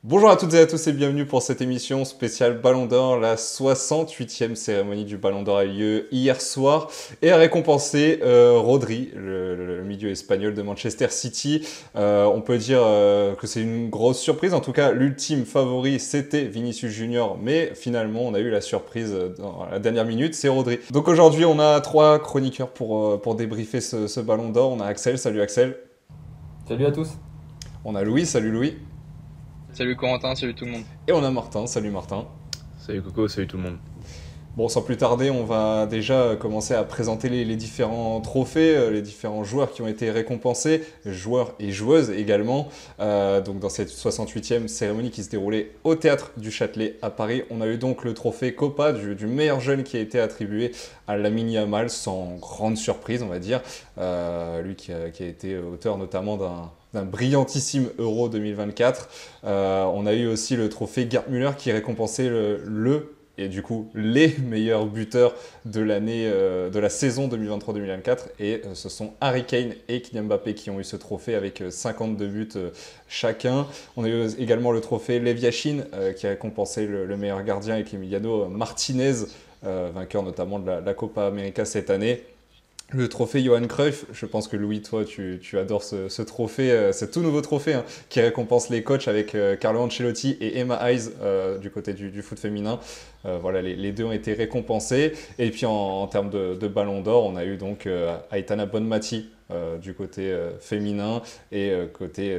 Bonjour à toutes et à tous et bienvenue pour cette émission spéciale Ballon d'Or. La 68e cérémonie du Ballon d'Or a eu lieu hier soir et a récompensé Rodri, le milieu espagnol de Manchester City. On peut dire que c'est une grosse surprise. En tout cas, l'ultime favori, c'était Vinicius Junior. Mais finalement, on a eu la surprise dans la dernière minute, c'est Rodri. Donc aujourd'hui, on a trois chroniqueurs pour débriefer ce Ballon d'Or. On a Axel, salut Axel. Salut à tous. On a Louis, salut Louis. Salut Corentin, salut tout le monde. Et on a Martin, salut Martin. Salut Coco, salut tout le monde. Bon, sans plus tarder, on va déjà commencer à présenter les différents trophées, les différents joueurs qui ont été récompensés, joueurs et joueuses également. Donc dans cette 68e cérémonie qui se déroulait au Théâtre du Châtelet à Paris, on a eu donc le trophée Copa du meilleur jeune qui a été attribué à Lamine Yamal, sans grande surprise on va dire. Lui qui a été auteur notamment d'un brillantissime Euro 2024. On a eu aussi le trophée Gerd Müller qui récompensait et du coup les meilleurs buteurs de l'année, de la saison 2023-2024. Et ce sont Harry Kane et Kylian Mbappé qui ont eu ce trophée avec 52 buts chacun. On a eu également le trophée Lev Yashin qui a récompensé le meilleur gardien avec Emiliano Martinez, vainqueur notamment de la Copa América cette année. Le trophée Johan Cruyff, je pense que Louis, toi, tu adores ce trophée, ce tout nouveau trophée qui récompense les coachs avec Carlo Ancelotti et Emma Hayes du côté du foot féminin. Voilà, les deux ont été récompensés. Et puis en termes de ballon d'or, on a eu donc Aitana Bonmati du côté féminin et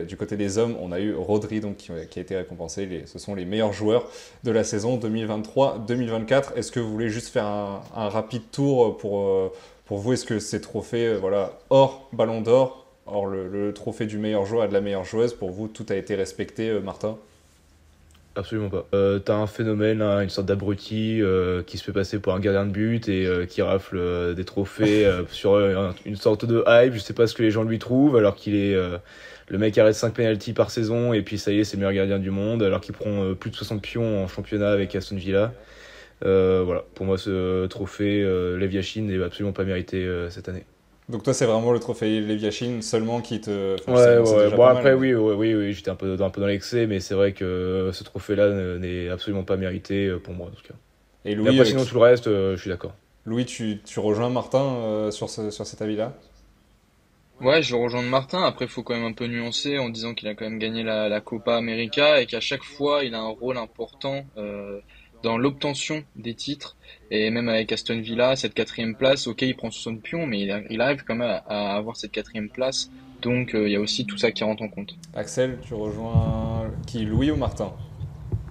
du côté des hommes, on a eu Rodri donc, qui a été récompensé. Ce sont les meilleurs joueurs de la saison 2023-2024. Est-ce que vous voulez juste faire un rapide tour pour vous, est-ce que ces trophées, voilà, hors Ballon d'Or, hors le trophée du meilleur joueur et de la meilleure joueuse, pour vous, tout a été respecté, Martin? Absolument pas. T'as un phénomène, hein, une sorte d'abruti qui se fait passer pour un gardien de but et qui rafle des trophées sur une sorte de hype. Je sais pas ce que les gens lui trouvent, alors qu'il est le mec arrête 5 penalties par saison et puis ça y est, c'est le meilleur gardien du monde, alors qu'il prend plus de 60 pions en championnat avec Aston Villa. Voilà, pour moi, ce trophée Lev Yashin n'est absolument pas mérité cette année. Donc toi, c'est vraiment le trophée Lev Yashin seulement qui te... Enfin, Ouais, c'est ouais. déjà Bon, pas après, mal. oui, oui, j'étais un peu dans l'excès, mais c'est vrai que ce trophée-là n'est absolument pas mérité pour moi, en tout cas. Et Mais Louis, après, sinon, tout le reste, je suis d'accord. Louis, tu rejoins Martin sur cet avis-là? Ouais, je vais rejoindre Martin. Après, il faut quand même un peu nuancer en disant qu'il a quand même gagné la Copa América et qu'à chaque fois, il a un rôle important dans l'obtention des titres. Et même avec Aston Villa, cette quatrième place, ok, il prend 60 pions, mais il arrive quand même à avoir cette quatrième place. Donc, il y a aussi tout ça qui rentre en compte. Axel, tu rejoins qui, Louis ou Martin?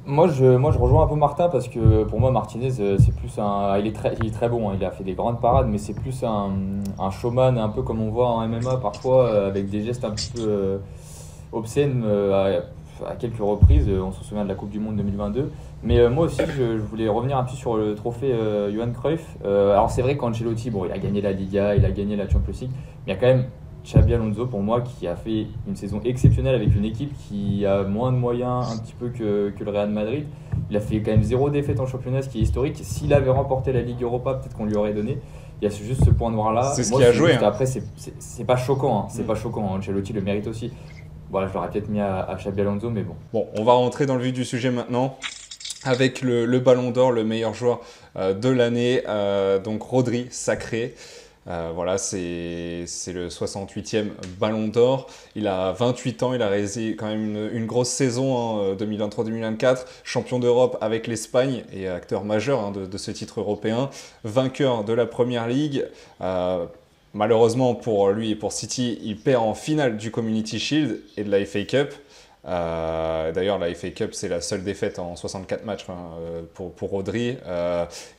Moi, je rejoins un peu Martin parce que pour moi, Martinez, c'est plus un. Il est très bon, hein, il a fait des grandes parades, mais c'est plus un showman, un peu comme on voit en MMA parfois, avec des gestes un petit peu obscènes à quelques reprises. On se souvient de la Coupe du Monde 2022. Mais moi aussi, je voulais revenir un peu sur le trophée Johan Cruyff. Alors, c'est vrai qu'Ancelotti, bon, il a gagné la Liga, il a gagné la Champions League, mais il y a quand même Xabi Alonso pour moi qui a fait une saison exceptionnelle avec une équipe qui a moins de moyens un petit peu que le Real Madrid. Il a fait quand même zéro défaite en championnat, ce qui est historique. S'il avait remporté la Ligue Europa, peut-être qu'on lui aurait donné. Il y a juste ce point noir là. C'est ce Moi, qui a c'est joué. juste, après, c'est pas choquant. C'est Mm. pas choquant. Ancelotti le mérite aussi. Voilà, je l'aurais peut-être mis à Xabi Alonso, mais bon. Bon, on va rentrer dans le vif du sujet maintenant avec le Ballon d'Or, le meilleur joueur de l'année, donc Rodri, sacré. Voilà, c'est le 68e Ballon d'Or. Il a 28 ans, il a réalisé quand même une grosse saison, hein, 2023-2024, champion d'Europe avec l'Espagne et acteur majeur de ce titre européen, vainqueur de la Première Ligue. Malheureusement pour lui et pour City, il perd en finale du Community Shield et de la FA Cup. D'ailleurs, la FA Cup, c'est la seule défaite en 64 matchs pour Rodri.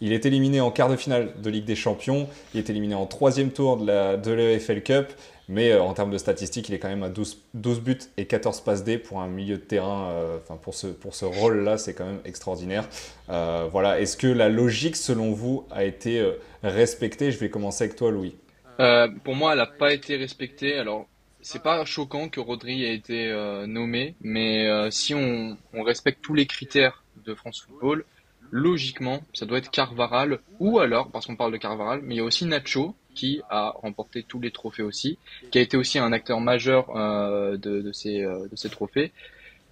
Il est éliminé en quart de finale de Ligue des Champions. Il est éliminé en troisième tour de la EFL Cup. Mais en termes de statistiques, il est quand même à 12 buts et 14 passes D pour un milieu de terrain. Pour ce rôle-là, c'est quand même extraordinaire. Voilà. Est-ce que la logique, selon vous, a été respectée? Je vais commencer avec toi, Louis. Pour moi, elle n'a pas été respectée. Alors, c'est pas choquant que Rodri ait été nommé, mais si on respecte tous les critères de France Football, logiquement, ça doit être Carvaral, ou alors, parce qu'on parle de Carvaral, mais il y a aussi Nacho, qui a remporté tous les trophées aussi, qui a été aussi un acteur majeur de ces trophées.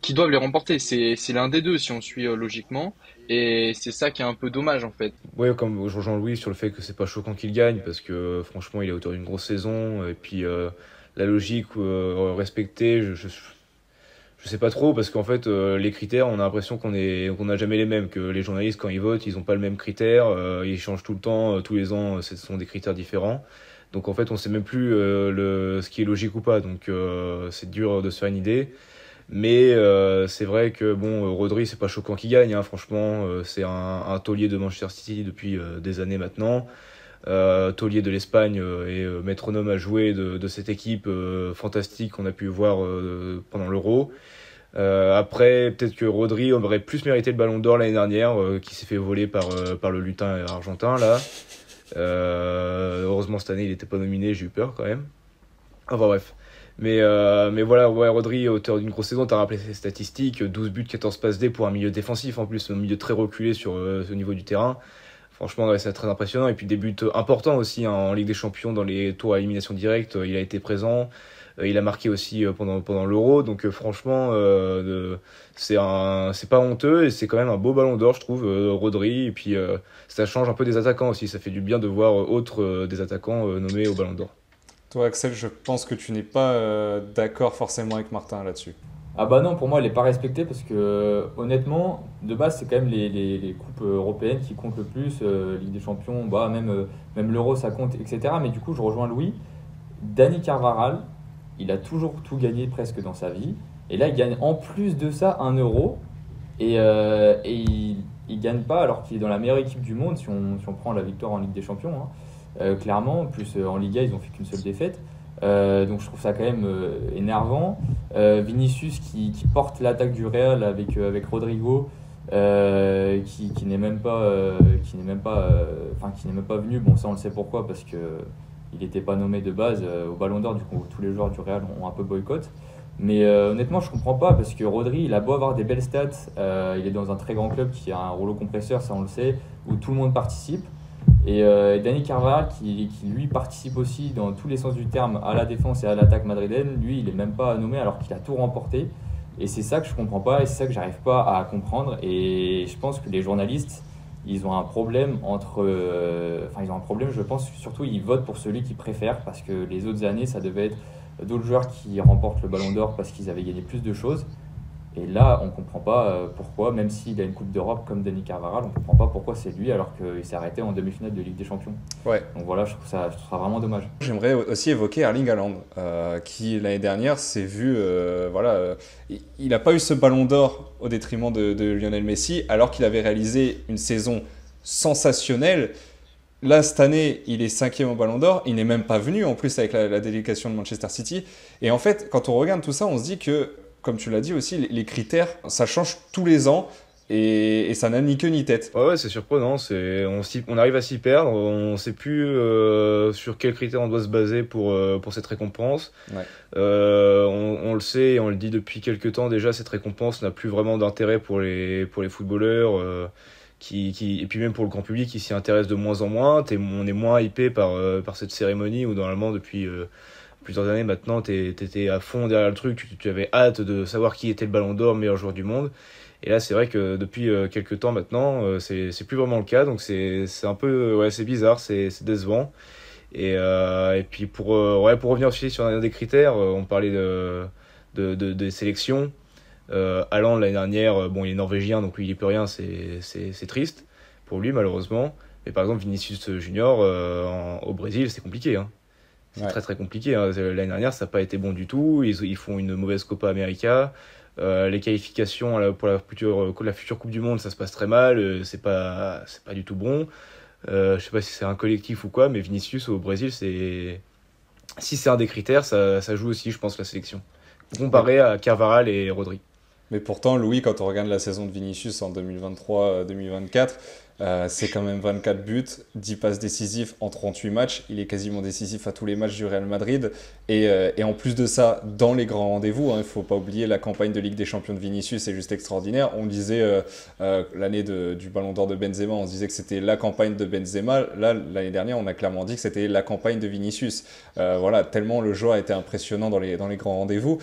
qui doivent les remporter. C'est l'un des deux si on suit logiquement. Et c'est ça qui est un peu dommage en fait. Ouais, comme je rejoins Louis sur le fait que c'est pas choquant qu'il gagne, parce que franchement, il est autour d'une grosse saison, et puis la logique respectée, je sais pas trop, parce qu'en fait, les critères, on a l'impression qu'on n'a jamais les mêmes, que les journalistes, quand ils votent, ils ont pas le même critère, ils changent tout le temps, tous les ans, ce sont des critères différents. Donc en fait, on sait même plus ce qui est logique ou pas, donc c'est dur de se faire une idée. Mais c'est vrai que bon, Rodri, c'est pas choquant qu'il gagne, hein, franchement, c'est un taulier de Manchester City depuis des années maintenant. Taulier de l'Espagne et métronome à jouer de cette équipe fantastique qu'on a pu voir pendant l'Euro. Après, peut-être que Rodri aurait plus mérité le Ballon d'Or l'année dernière, qui s'est fait voler par le lutin argentin là. Heureusement cette année il n'était pas nominé, j'ai eu peur quand même. Enfin bref. Mais voilà, ouais, Rodri, auteur d'une grosse saison, t'as rappelé ses statistiques, 12 buts, 14 passes D pour un milieu défensif en plus, un milieu très reculé sur ce niveau du terrain. Franchement, ouais, c'est très impressionnant. Et puis des buts importants aussi hein, en Ligue des Champions, dans les tours à élimination directe, il a été présent. Il a marqué aussi pendant l'Euro. Donc franchement, c'est pas honteux et c'est quand même un beau ballon d'or, je trouve, Rodri. Et puis ça change un peu des attaquants aussi. Ça fait du bien de voir des attaquants nommés au ballon d'or. Toi, Axel, je pense que tu n'es pas d'accord forcément avec Martin là-dessus. Ah bah non, pour moi, elle n'est pas respectée parce que honnêtement, de base, c'est quand même les coupes européennes qui comptent le plus, Ligue des Champions, bah, même l'Euro, ça compte, etc. Mais du coup, je rejoins Louis. Dani Carvajal, il a toujours tout gagné presque dans sa vie. Et là, il gagne en plus de ça un Euro. Et il gagne pas alors qu'il est dans la meilleure équipe du monde si on prend la victoire en Ligue des Champions, hein. Clairement, en plus en Liga, ils ont fait qu'une seule défaite. Donc je trouve ça quand même énervant. Vinicius qui porte l'attaque du Real avec Rodrigo, qui n'est même pas, qui n'est même pas venu. Bon, ça on le sait pourquoi, parce que il n'était pas nommé de base au Ballon d'Or. Du coup, tous les joueurs du Real ont un peu boycott. Mais honnêtement, je comprends pas parce que Rodri, il a beau avoir des belles stats, il est dans un très grand club qui a un rouleau compresseur, ça on le sait, où tout le monde participe. Et Dani Carvajal, qui lui participe aussi dans tous les sens du terme à la défense et à l'attaque madrilène, lui, il n'est même pas nommé alors qu'il a tout remporté. Et c'est ça que je comprends pas et c'est ça que j'arrive pas à comprendre. Et je pense que les journalistes, ils ont un problème ils ont un problème, je pense, surtout ils votent pour celui qu'ils préfèrent parce que les autres années, ça devait être d'autres joueurs qui remportent le Ballon d'Or parce qu'ils avaient gagné plus de choses. Et là, on ne comprend pas pourquoi, même s'il a une Coupe d'Europe comme Dani Carvajal, on ne comprend pas pourquoi c'est lui alors qu'il s'est arrêté en demi-finale de Ligue des Champions. Ouais. Donc voilà, je trouve ça vraiment dommage. J'aimerais aussi évoquer Erling Haaland, qui l'année dernière s'est vu, il n'a pas eu ce ballon d'or au détriment de Lionel Messi, alors qu'il avait réalisé une saison sensationnelle. Là, cette année, il est 5e au Ballon d'Or. Il n'est même pas venu, en plus, avec la délégation de Manchester City. Et en fait, quand on regarde tout ça, on se dit que, comme tu l'as dit aussi, les critères, ça change tous les ans. Et ça n'a ni queue ni tête. Ouais, c'est surprenant. On arrive à s'y perdre. On ne sait plus sur quels critères on doit se baser pour cette récompense. Ouais. On le sait et on le dit depuis quelques temps déjà, cette récompense n'a plus vraiment d'intérêt pour les footballeurs. Et puis même pour le grand public qui s'y intéresse de moins en moins. On est moins hypé par cette cérémonie où normalement depuis plusieurs années maintenant t'étais à fond derrière le truc, tu avais hâte de savoir qui était le Ballon d'Or, meilleur joueur du monde. Et là c'est vrai que depuis quelques temps maintenant c'est plus vraiment le cas, donc c'est un peu c'est bizarre, c'est décevant. Et puis pour revenir aussi sur un des critères, on parlait des sélections. Haaland l'année dernière, bon il est norvégien donc lui il y peut rien, c'est triste pour lui malheureusement. Mais par exemple Vinicius Junior au Brésil c'est compliqué, hein. C'est très très compliqué, hein. L'année dernière ça n'a pas été bon du tout, ils font une mauvaise Copa América. Les qualifications pour la future Coupe du Monde ça se passe très mal, c'est pas du tout bon. Je sais pas si c'est un collectif ou quoi, mais Vinicius au Brésil si c'est un des critères ça joue aussi je pense la sélection comparé à Carvajal et Rodri. Mais pourtant, Louis, quand on regarde la saison de Vinicius en 2023-2024, C'est quand même 24 buts, 10 passes décisives en 38 matchs. Il est quasiment décisif à tous les matchs du Real Madrid. Et en plus de ça, dans les grands rendez-vous, il ne faut pas oublier la campagne de Ligue des Champions de Vinicius, c'est juste extraordinaire. On disait l'année du Ballon d'Or de Benzema, on se disait que c'était la campagne de Benzema. Là, l'année dernière, on a clairement dit que c'était la campagne de Vinicius. Voilà, tellement le joueur a été impressionnant dans les grands rendez-vous.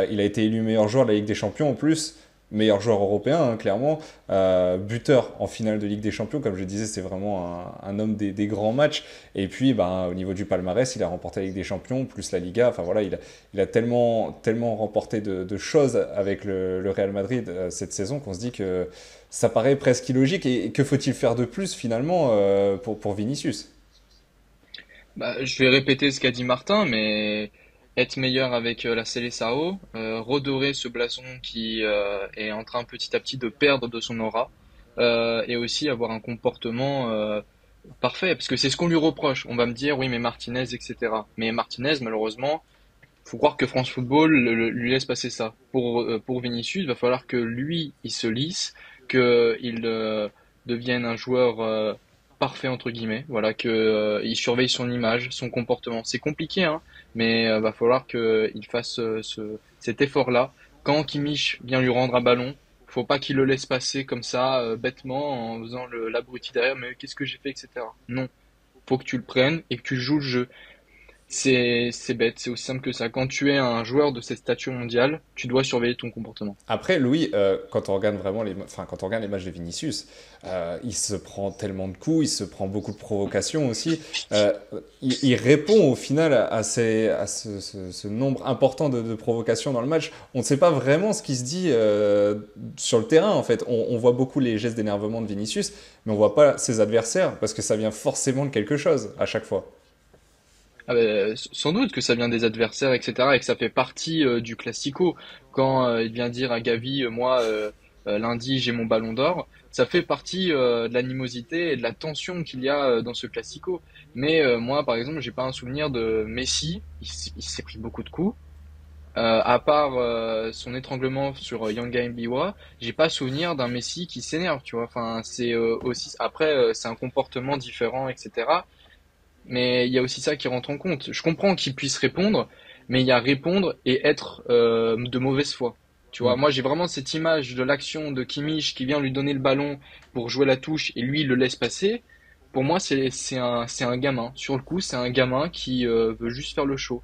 Il a été élu meilleur joueur de la Ligue des Champions en plus. Meilleur joueur européen, hein, clairement. Buteur en finale de Ligue des Champions, comme je disais, c'est vraiment un homme des grands matchs. Et puis, au niveau du palmarès, il a remporté la Ligue des Champions, plus la Liga. Enfin voilà, il a tellement remporté de choses avec le Real Madrid cette saison qu'on se dit que ça paraît presque illogique. Et que faut-il faire de plus finalement pour Vinicius? Je vais répéter ce qu'a dit Martin, mais être meilleur avec la Seleção, redorer ce blason qui est en train petit à petit de perdre de son aura, et aussi avoir un comportement parfait, parce que c'est ce qu'on lui reproche. On va me dire, oui, mais Martinez, etc. Mais Martinez, malheureusement, faut croire que France Football lui laisse passer ça. Pour Vinicius, il va falloir que lui, il se lisse, qu'il devienne un joueur parfait entre guillemets. Voilà, que il surveille son image, son comportement. C'est compliqué, hein, mais va falloir que il fasse cet effort-là. Quand Kimmich vient lui rendre un ballon, faut pas qu'il le laisse passer comme ça bêtement en faisant l'abruti derrière. Mais qu'est-ce que j'ai fait, etc. Non, faut que tu le prennes et que tu joues le jeu. C'est bête, c'est aussi simple que ça. Quand tu es un joueur de cette stature mondiale, tu dois surveiller ton comportement. Après, Louis, quand on regarde vraiment quand on regarde les matchs de Vinicius, il se prend tellement de coups, il se prend beaucoup de provocations aussi. Il répond au final ce nombre important de provocations dans le match. On ne sait pas vraiment ce qui se dit sur le terrain, en fait. On voit beaucoup les gestes d'énervement de Vinicius, mais on voit pas ses adversaires parce que ça vient forcément de quelque chose à chaque fois. Sans doute que ça vient des adversaires, etc., et que ça fait partie du classico. Quand il vient dire à Gavi, moi, lundi, j'ai mon ballon d'or, ça fait partie de l'animosité et de la tension qu'il y a dans ce classico. Mais moi, par exemple, j'ai pas un souvenir de Messi, il s'est pris beaucoup de coups. À part son étranglement sur Yanga Mbiwa, j'ai pas souvenir d'un Messi qui s'énerve, tu vois. Enfin, c'est aussi après, c'est un comportement différent, etc. Mais il y a aussi ça qui rentre en compte. Je comprends qu'il puisse répondre, mais il y a répondre et être de mauvaise foi. Tu vois, Mm. moi j'ai vraiment cette image de l'action de Kimmich qui vient lui donner le ballon pour jouer la touche et lui il le laisse passer. Pour moi c'est un gamin. Sur le coup c'est un gamin qui veut juste faire le show.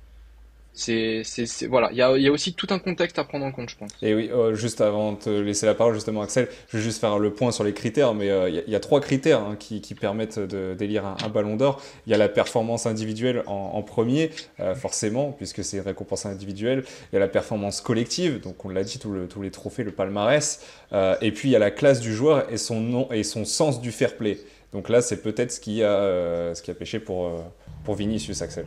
Voilà, il y a aussi tout un contexte à prendre en compte, je pense. Et oui, juste avant de te laisser la parole, justement, Axel, je vais juste faire le point sur les critères, mais il y a trois critères hein, qui permettent d'élire un ballon d'or. Il y a la performance individuelle en premier, forcément, puisque c'est une récompense individuelle. Il y a la performance collective, donc on l'a dit, tous les trophées, le palmarès. Et puis il y a la classe du joueur et son nom et son sens du fair play. Donc là, c'est peut-être ce qui a pêché pour Vinicius, Axel.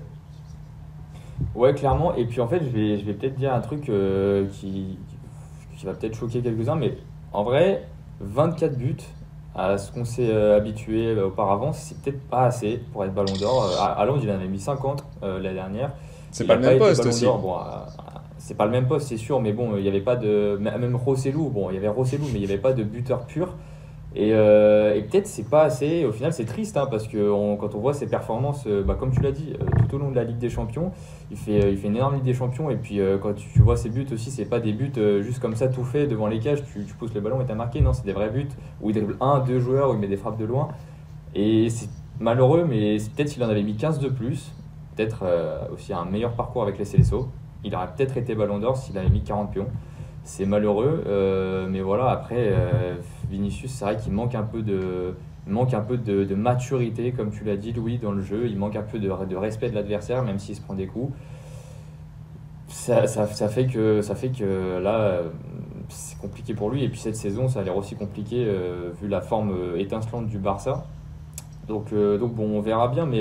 Ouais, clairement. Et puis en fait, je vais peut-être dire un truc qui va peut-être choquer quelques-uns, mais en vrai, 24 buts, à ce qu'on s'est habitué auparavant, c'est peut-être pas assez pour être Ballon d'Or. À Londres, il en avait mis 50 l'année dernière. C'est Il pas n'a le pas même été poste Ballon aussi. d'Or. Bon, c'est pas le même poste, c'est sûr, mais bon, il n'y avait pas de. Même Rossellou, bon, il y avait Rossellou, mais il n'y avait pas de buteur pur. Et peut-être c'est pas assez. Au final, c'est triste hein, parce que quand on voit ses performances, comme tu l'as dit, tout au long de la Ligue des Champions, il fait une énorme Ligue des Champions. Et puis quand tu vois ses buts aussi, c'est pas des buts juste comme ça tout fait devant les cages. Tu pousses le ballon et t'as marqué. Non, c'est des vrais buts où il dribble un, deux joueurs, où il met des frappes de loin. Et c'est malheureux, mais peut-être s'il en avait mis 15 de plus, peut-être aussi un meilleur parcours avec les Célesso. Il aurait peut-être été Ballon d'Or s'il avait mis 40 pions. C'est malheureux, mais voilà, après, Vinicius, c'est vrai qu'il manque un peu de maturité, comme tu l'as dit, Louis, dans le jeu. Il manque un peu de respect de l'adversaire, même s'il se prend des coups. Ça fait que là, c'est compliqué pour lui. Et puis cette saison, ça a l'air aussi compliqué, vu la forme étincelante du Barça. Donc bon, on verra bien, mais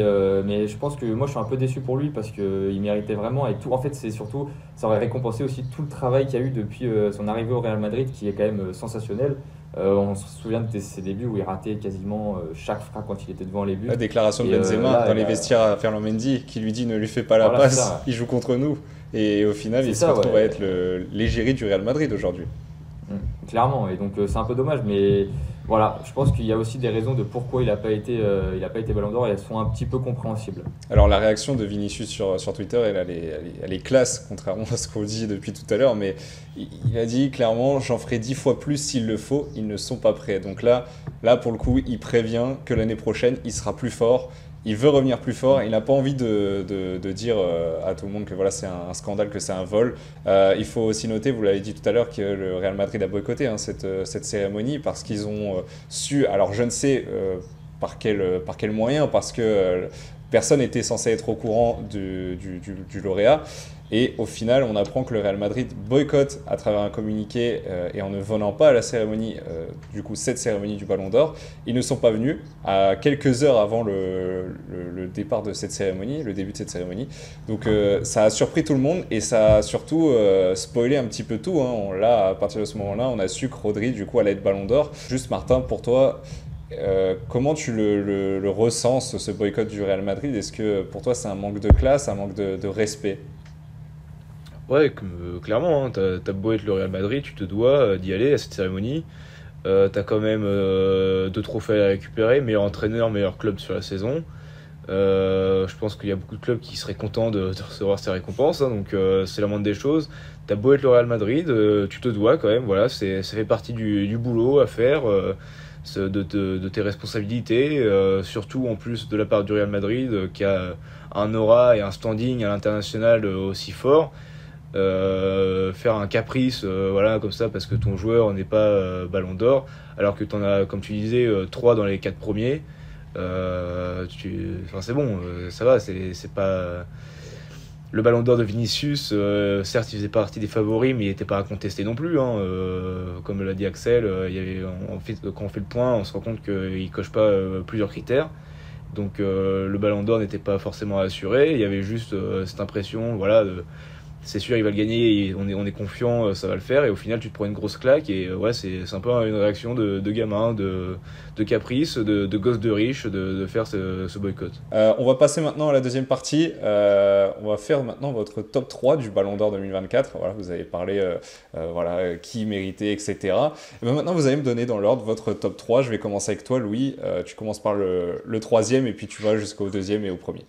je pense que moi je suis un peu déçu pour lui parce qu'il méritait vraiment. Et tout, en fait, c'est surtout, ça aurait récompensé aussi tout le travail qu'il y a eu depuis son arrivée au Real Madrid, qui est quand même sensationnel. On se souvient de ses débuts où il ratait quasiment chaque frappe quand il était devant les buts. La déclaration de Et Benzema là, dans les vestiaires à Ferland Mendy qui lui dit ne lui fais pas la voilà, c'est passe, ça. il joue contre nous. Et au final, C'est il se ça, retrouve ouais. à être l'égérie du Real Madrid aujourd'hui. Clairement, et donc c'est un peu dommage, mais Voilà, je pense qu'il y a aussi des raisons de pourquoi il a pas été Ballon d'Or et elles sont un petit peu compréhensibles. Alors la réaction de Vinicius sur Twitter, elle est classe, contrairement à ce qu'on dit depuis tout à l'heure, mais il a dit clairement, j'en ferai 10 fois plus s'il le faut, ils ne sont pas prêts. Donc là pour le coup, il prévient que l'année prochaine, il sera plus fort, il veut revenir plus fort, il n'a pas envie de dire à tout le monde que voilà, c'est un scandale, que c'est un vol. Il faut aussi noter, vous l'avez dit tout à l'heure, que le Real Madrid a boycotté cette cérémonie parce qu'ils ont su, alors je ne sais par quel moyen, parce que personne n'était censé être au courant du lauréat. Et au final, on apprend que le Real Madrid boycotte à travers un communiqué et en ne venant pas à la cérémonie, cette cérémonie du Ballon d'Or. Ils ne sont pas venus à quelques heures avant le départ de cette cérémonie, le début de cette cérémonie. Donc ça a surpris tout le monde et ça a surtout spoilé un petit peu tout. Là, à partir de ce moment-là, on a su que Rodri, du coup, allait être Ballon d'Or. Juste, Martin, pour toi, comment tu le ressens, ce boycott du Real Madrid? Est-ce que pour toi, c'est un manque de classe, un manque de respect? Ouais, clairement, hein, t'as beau être le Real Madrid, tu te dois d'y aller à cette cérémonie. T'as quand même deux trophées à récupérer, meilleur entraîneur, meilleur club sur la saison. Je pense qu'il y a beaucoup de clubs qui seraient contents de recevoir ces récompenses, hein, donc c'est la moindre des choses. T'as beau être le Real Madrid, tu te dois quand même, voilà, ça fait partie du boulot à faire, de tes responsabilités, surtout en plus de la part du Real Madrid qui a un aura et un standing à l'international aussi fort. Faire un caprice voilà comme ça parce que ton joueur n'est pas Ballon d'Or alors que t'en as comme tu disais trois dans les quatre premiers enfin c'est bon ça va c'est pas le Ballon d'Or de Vinicius certes il faisait partie des favoris mais il n'était pas à contester non plus hein, comme l'a dit Axel quand on fait le point on se rend compte qu'il coche pas plusieurs critères donc le Ballon d'Or n'était pas forcément assuré il y avait juste cette impression voilà c'est sûr il va le gagner, on est confiant, ça va le faire et au final tu te prends une grosse claque et ouais c'est un peu une réaction de gamin, de caprice, de gosse de riche de faire ce boycott. On va passer maintenant à la deuxième partie. On va faire maintenant votre top 3 du Ballon d'Or 2024. Voilà, vous avez parlé voilà, qui méritait, etc. Et ben maintenant, vous allez me donner dans l'ordre votre top 3. Je vais commencer avec toi, Louis. Tu commences par le troisième et puis tu vas jusqu'au deuxième et au premier.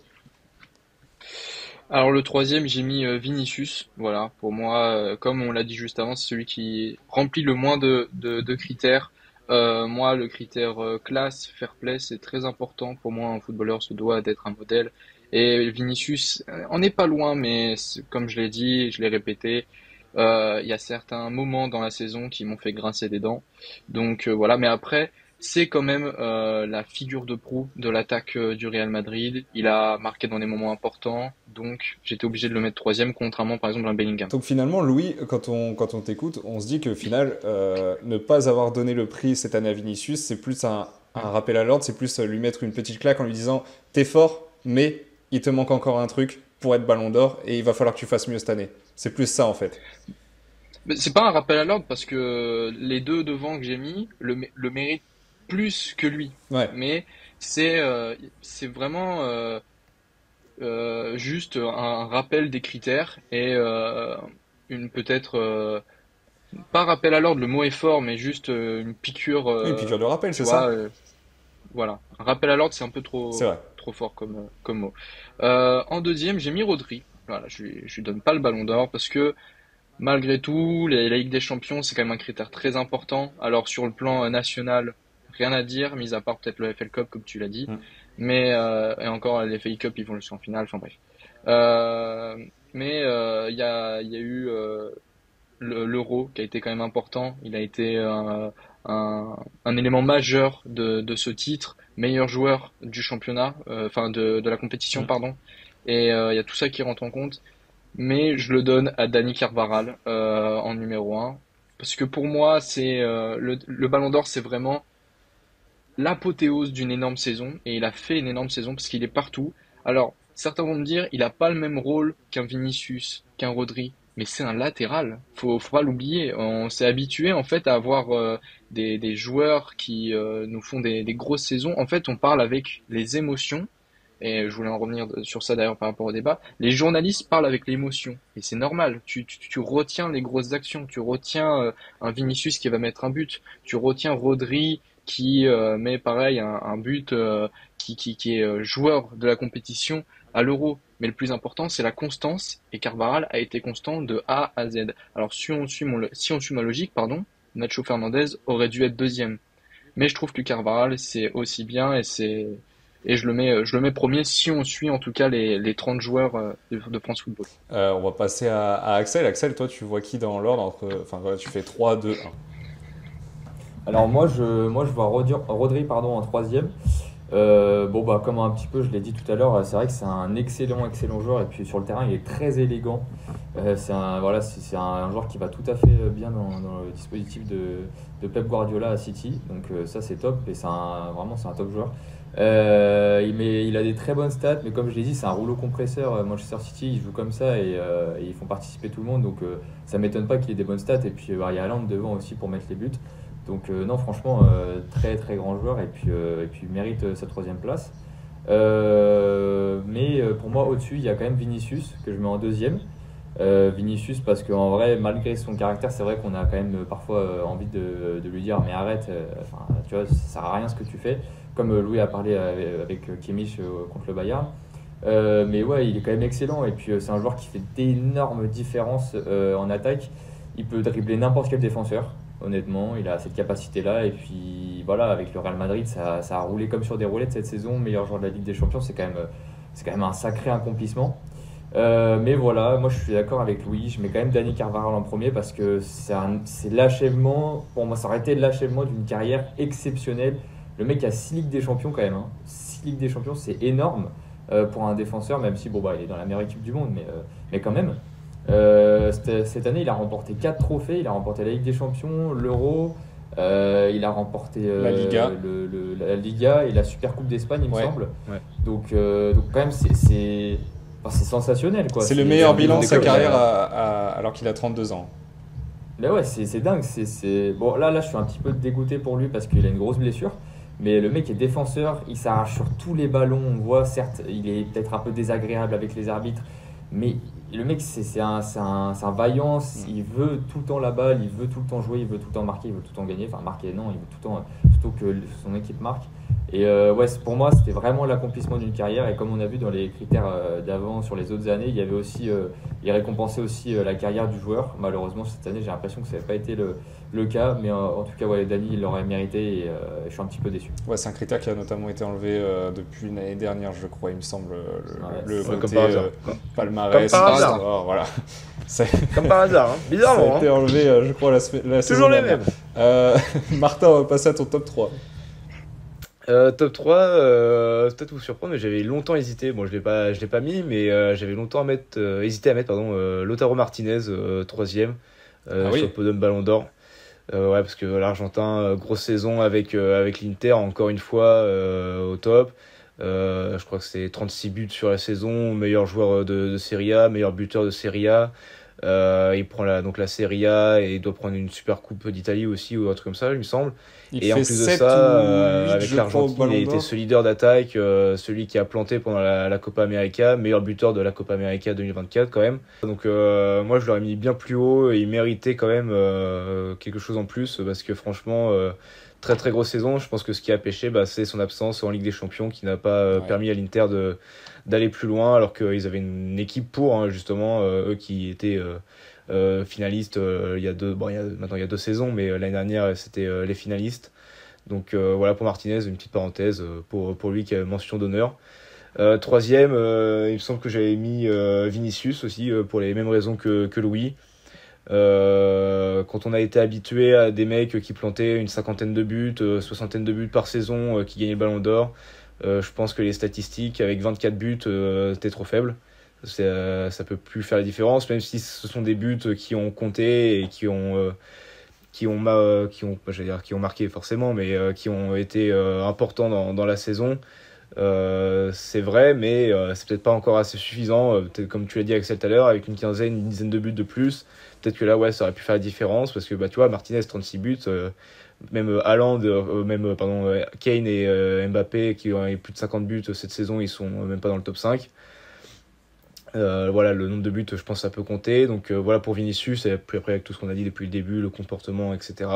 Alors le troisième, j'ai mis Vinicius. Voilà, pour moi, comme on l'a dit juste avant, c'est celui qui remplit le moins de critères. Moi, le critère classe, fair play, c'est très important. Pour moi, un footballeur se doit d'être un modèle. Et Vinicius, on n'est pas loin, mais comme je l'ai dit, je l'ai répété, il y a certains moments dans la saison qui m'ont fait grincer des dents. Donc voilà, mais après, c'est quand même la figure de proue de l'attaque du Real Madrid. Il a marqué dans des moments importants, donc j'étais obligé de le mettre troisième, contrairement par exemple à un Bellingham. Donc finalement, Louis, quand on t'écoute, on se dit que au final, ne pas avoir donné le prix cette année à Vinicius, c'est plus un rappel à l'ordre, c'est plus lui mettre une petite claque en lui disant t'es fort, mais il te manque encore un truc pour être Ballon d'Or et il va falloir que tu fasses mieux cette année. C'est plus ça en fait. Mais c'est pas un rappel à l'ordre parce que les deux devant que j'ai mis le méritent plus que lui. Ouais. Mais c'est vraiment juste un rappel des critères et une peut-être pas rappel à l'ordre, le mot est fort, mais juste une piqûre, Oui, piqûre de rappel, tu c'est vois. ça. Voilà, un rappel à l'ordre, c'est un peu C'est vrai. trop fort comme mot. En deuxième, j'ai mis Rodri. Voilà, je lui donne pas le Ballon d'Or parce que malgré tout, la Ligue des Champions, c'est quand même un critère très important. Alors sur le plan national, rien à dire, mis à part peut-être le FL Cup comme tu l'as dit. Mm. Mais et encore les FA Cup, ils vont jusqu'en finale. Enfin bref. Euh, mais il y a eu l'Euro qui a été quand même important. Il a été un élément majeur de ce titre, meilleur joueur du championnat, enfin de la compétition, Mm. pardon. Et il y a tout ça qui rentre en compte. Mais je le donne à Dani Carvajal en numéro un. Parce que pour moi, c'est le Ballon d'Or, c'est vraiment l'apothéose d'une énorme saison. Et il a fait une énorme saison parce qu'il est partout. Alors, certains vont me dire, il n'a pas le même rôle qu'un Vinicius, qu'un Rodri. Mais c'est un latéral. Faut pas l'oublier. On s'est habitué en fait à avoir des joueurs qui nous font des grosses saisons. En fait, on parle avec les émotions et je voulais en revenir sur ça d'ailleurs par rapport au débat, les journalistes parlent avec l'émotion, et c'est normal, tu retiens les grosses actions, tu retiens un Vinicius qui va mettre un but, tu retiens Rodri qui met pareil un but qui est joueur de la compétition à l'Euro. Mais le plus important, c'est la constance, et Carvajal a été constant de A à Z. Alors si on suit ma logique, pardon, Nacho Fernandez aurait dû être deuxième. Mais je trouve que Carvajal, c'est aussi bien, et je le mets premier si on suit en tout cas les 30 joueurs de France Football. On va passer à Axel. Axel, toi, tu vois qui dans l'ordre enfin, voilà, tu fais 3, 2, 1. Alors moi je vois Rodri pardon, en troisième. Bon bah comme un petit peu je l'ai dit tout à l'heure, c'est vrai que c'est un excellent joueur et puis sur le terrain il est très élégant. C'est un joueur qui va tout à fait bien dans le dispositif de Pep Guardiola à City, donc ça c'est top et vraiment c'est un top joueur. Il a des très bonnes stats, mais comme je l'ai dit, c'est un rouleau compresseur. Manchester City, ils jouent comme ça et ils font participer tout le monde, donc ça m'étonne pas qu'il ait des bonnes stats. Et puis il y a Haaland devant aussi pour mettre les buts. Donc non, franchement, très grand joueur et puis il mérite sa troisième place. Mais pour moi, au-dessus, il y a quand même Vinicius que je mets en deuxième. Vinicius parce qu'en vrai, malgré son caractère, c'est vrai qu'on a quand même parfois envie de lui dire mais arrête, enfin, tu vois, ça sert à rien ce que tu fais. Comme Louis a parlé avec Kimmich contre le Bayern. Mais ouais, il est quand même excellent et puis c'est un joueur qui fait d'énormes différences en attaque. Il peut dribbler n'importe quel défenseur. Honnêtement, il a cette capacité-là. Et puis voilà, avec le Real Madrid, ça a roulé comme sur des roulettes cette saison. Meilleur joueur de la Ligue des Champions, c'est quand même un sacré accomplissement. Mais voilà, moi je suis d'accord avec Louis. Je mets quand même Dani Carvajal en premier parce que c'est l'achèvement. Pour moi, ça aurait été l'achèvement d'une carrière exceptionnelle. Le mec a 6 Ligues des Champions quand même. 6 Ligues des Champions, c'est énorme pour un défenseur, même si bon, bah, il est dans la meilleure équipe du monde, mais quand même. Cette année, il a remporté 4 trophées. Il a remporté la Ligue des Champions, l'Euro, il a remporté La Liga. la Liga et la Super Coupe d'Espagne, il me semble. Ouais. Donc quand même, c'est sensationnel, quoi. C'est le meilleur un bilan de sa clubs, carrière alors qu'il a 32 ans. Mais ouais, c'est dingue. Bon, là, je suis un petit peu dégoûté pour lui parce qu'il a une grosse blessure. Mais le mec est défenseur, il s'arrache sur tous les ballons. On voit, certes, il est peut-être un peu désagréable avec les arbitres, mais le mec, c'est un vaillant. Il veut tout le temps la balle, il veut tout le temps jouer, il veut tout le temps marquer, il veut tout le temps gagner. Enfin, marquer, non, il veut tout le temps, surtout que son équipe marque. Et ouais, pour moi, c'était vraiment l'accomplissement d'une carrière. Et comme on a vu dans les critères d'avant sur les autres années, il y avait aussi, il récompensait aussi la carrière du joueur. Malheureusement, cette année, j'ai l'impression que ça n'avait pas été le cas. Mais en tout cas, ouais, Dani, il l'aurait mérité et je suis un petit peu déçu. Ouais, c'est un critère qui a notamment été enlevé depuis l'année dernière, je crois, il me semble. Le comme côté par hasard. palmarès. Comme par hasard. Voilà. Comme par hasard, Ça bizarrement. a été enlevé, je crois, la saison Toujours les dernière. mêmes. Martin, on va passer à ton top 3. Top 3, peut-être vous surprendre, mais j'avais longtemps hésité. Bon, je l'ai pas mis, mais j'avais longtemps hésité à mettre Lautaro Martinez, troisième, oui. sur le podium Ballon d'Or. Ouais, parce que l'Argentin, grosse saison avec l'Inter, encore une fois, au top. Je crois que c'est 36 buts sur la saison, meilleur joueur de Serie A, meilleur buteur de Serie A. Il prend donc la Serie A et il doit prendre une super coupe d'Italie aussi ou un truc comme ça, il me semble. Il En fait plus de 7 ça, ou 8, avec je crois, au l'Argentine, Ballon il d'Or. était ce leader d'attaque, celui qui a planté pendant la Copa América, meilleur buteur de la Copa América 2024 quand même. Donc moi je l'aurais mis bien plus haut et il méritait quand même quelque chose en plus parce que franchement, très grosse saison. Je pense que ce qui a pêché, c'est son absence en Ligue des Champions qui n'a pas permis à l'Inter d'aller plus loin alors qu'ils avaient une équipe pour, justement, eux qui étaient... finaliste maintenant il y a 2 saisons, mais l'année dernière c'était les finalistes. Donc voilà pour Martinez, une petite parenthèse pour lui qui a mention d'honneur. Troisième, il me semble que j'avais mis Vinicius aussi pour les mêmes raisons que Louis. Quand on a été habitué à des mecs qui plantaient une 50aine de buts, 60aine de buts par saison, qui gagnaient le Ballon d'Or, je pense que les statistiques avec 24 buts c'était trop faible. Ça peut plus faire la différence, même si ce sont des buts qui ont compté et qui ont marqué forcément, mais qui ont été importants dans la saison. C'est vrai, mais c'est peut-être pas encore assez suffisant. Peut-être comme tu l'as dit Axel tout à l'heure, avec une dizaine de buts de plus, peut-être que là ça aurait pu faire la différence parce que tu vois Martinez 36 buts, même Haaland, Kane et Mbappé qui ont eu plus de 50 buts cette saison, ils sont même pas dans le top 5. Voilà, le nombre de buts, je pense que ça peut compter. Donc voilà pour Vinicius, et puis après avec tout ce qu'on a dit depuis le début, le comportement, etc.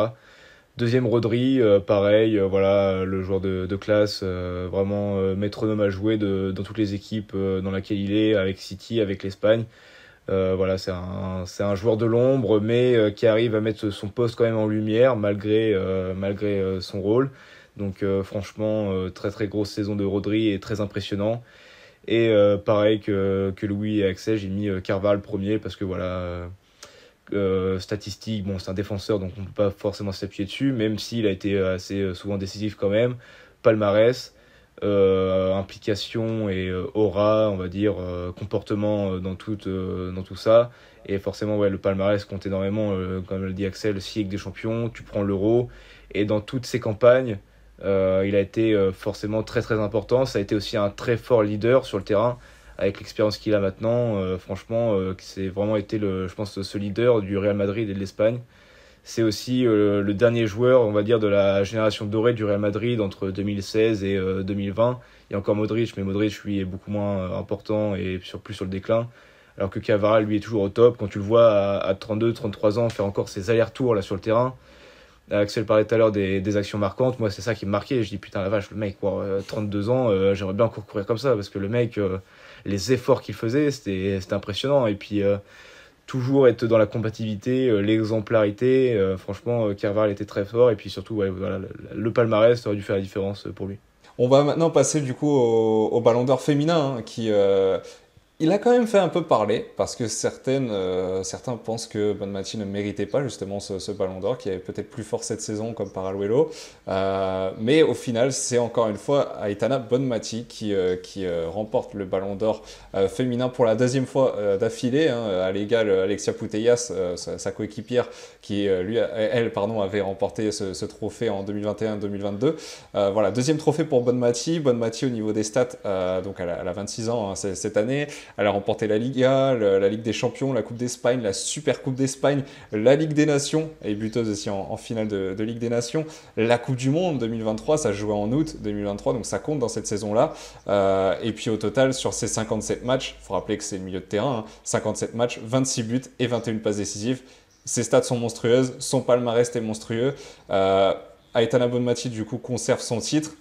Deuxième Rodri, pareil, voilà, le joueur de classe, vraiment métronome à jouer dans toutes les équipes dans laquelle il est, avec City, avec l'Espagne. Voilà, c'est un joueur de l'ombre, mais qui arrive à mettre son poste quand même en lumière malgré son rôle. Donc franchement, très très grosse saison de Rodri et très impressionnant. Et pareil que Louis et Axel, j'ai mis Carval premier parce que voilà, statistique, bon, c'est un défenseur donc on peut pas forcément s'appuyer dessus, même s'il a été assez souvent décisif quand même. Palmarès, implication et aura, on va dire, comportement dans tout ça. Et forcément, ouais, le palmarès compte énormément, comme le dit Axel, 6 avec des champions, tu prends l'Euro, et dans toutes ces campagnes, il a été forcément très très important. Ça a été aussi un très fort leader sur le terrain, avec l'expérience qu'il a maintenant. Franchement, c'est vraiment été, je pense, ce leader du Real Madrid et de l'Espagne. C'est aussi le dernier joueur, on va dire, de la génération dorée du Real Madrid entre 2016 et 2020. Il y a encore Modric, mais Modric, lui, est beaucoup moins important et plus sur le déclin. Alors que Cannavaro, lui, est toujours au top. Quand tu le vois à 32, 33 ans faire encore ses allers-retours là sur le terrain, Axel parlait tout à l'heure des actions marquantes. Moi, c'est ça qui me marquait. Je dis, putain, la vache, le mec, quoi, 32 ans, j'aimerais bien encore courir comme ça. Parce que le mec, les efforts qu'il faisait, c'était impressionnant. Et puis, toujours être dans la compatibilité, l'exemplarité. Franchement, Carval était très fort. Et puis surtout, ouais, voilà, le palmarès aurait dû faire la différence pour lui. On va maintenant passer du coup au Ballon d'Or féminin, hein, qui il a quand même fait un peu parler, parce que certains pensent que Bonmati ne méritait pas justement ce Ballon d'Or, qui est peut-être plus fort cette saison comme Paraluelo. Mais au final, c'est encore une fois Aitana Bonmati qui remporte le Ballon d'Or féminin pour la deuxième fois d'affilée, hein, à l'égal Alexia Putellas, sa coéquipière, qui elle, avait remporté ce trophée en 2021-2022. Voilà, deuxième trophée pour Bonmati. Bonmati au niveau des stats, donc elle a 26 ans, hein, cette année. Elle a remporté la Liga, la Ligue des Champions, la Coupe d'Espagne, la Super Coupe d'Espagne, la Ligue des Nations, et buteuse aussi en finale de Ligue des Nations. La Coupe du Monde 2023, ça jouait en août 2023, donc ça compte dans cette saison-là. Et puis au total, sur ces 57 matchs, il faut rappeler que c'est le milieu de terrain, hein, 57 matchs, 26 buts et 21 passes décisives. Ses stats sont monstrueuses, son palmarès est monstrueux. Aitana Bonmati, du coup, conserve son titre.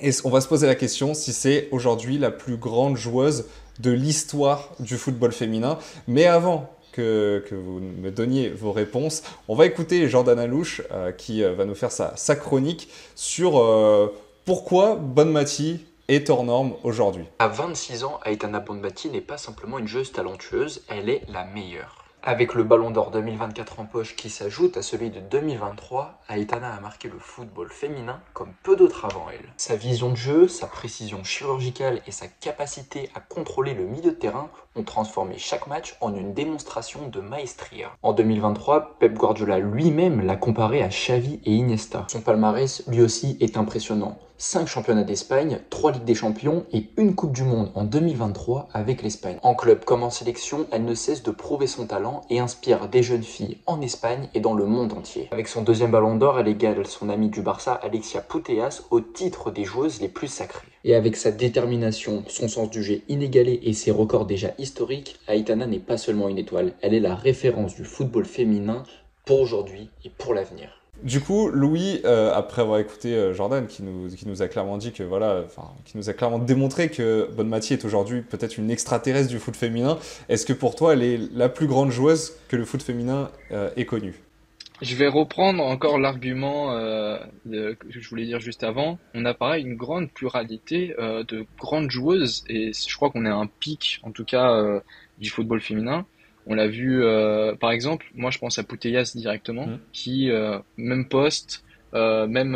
Et on va se poser la question si c'est aujourd'hui la plus grande joueuse de l'histoire du football féminin. Mais avant que vous me donniez vos réponses, on va écouter Jordan Alouche qui va nous faire sa chronique sur pourquoi Bonmati est hors norme aujourd'hui. À 26 ans, Aitana Bonmati n'est pas simplement une joueuse talentueuse, elle est la meilleure. Avec le Ballon d'Or 2024 en poche qui s'ajoute à celui de 2023, Aitana a marqué le football féminin comme peu d'autres avant elle. Sa vision de jeu, sa précision chirurgicale et sa capacité à contrôler le milieu de terrain ont transformé chaque match en une démonstration de maestria. En 2023, Pep Guardiola lui-même l'a comparé à Xavi et Iniesta. Son palmarès, lui aussi, est impressionnant. 5 championnats d'Espagne, 3 Ligues des Champions et une Coupe du Monde en 2023 avec l'Espagne. En club comme en sélection, elle ne cesse de prouver son talent et inspire des jeunes filles en Espagne et dans le monde entier. Avec son deuxième Ballon d'Or, elle égale son amie du Barça, Alexia Putellas, au titre des joueuses les plus sacrées. Et avec sa détermination, son sens du jeu inégalé et ses records déjà historiques, Aitana n'est pas seulement une étoile, elle est la référence du football féminin pour aujourd'hui et pour l'avenir. Du coup, Louis, après avoir écouté Jordan, qui nous a clairement dit que qui nous a clairement démontré que Bonmati est aujourd'hui peut-être une extraterrestre du foot féminin, est-ce que pour toi, elle est la plus grande joueuse que le foot féminin ait connue? Je vais reprendre encore l'argument que je voulais dire juste avant. On a pareil une grande pluralité de grandes joueuses et je crois qu'on est à un pic, en tout cas, du football féminin. On l'a vu, par exemple, moi je pense à Putellas directement, qui même poste, même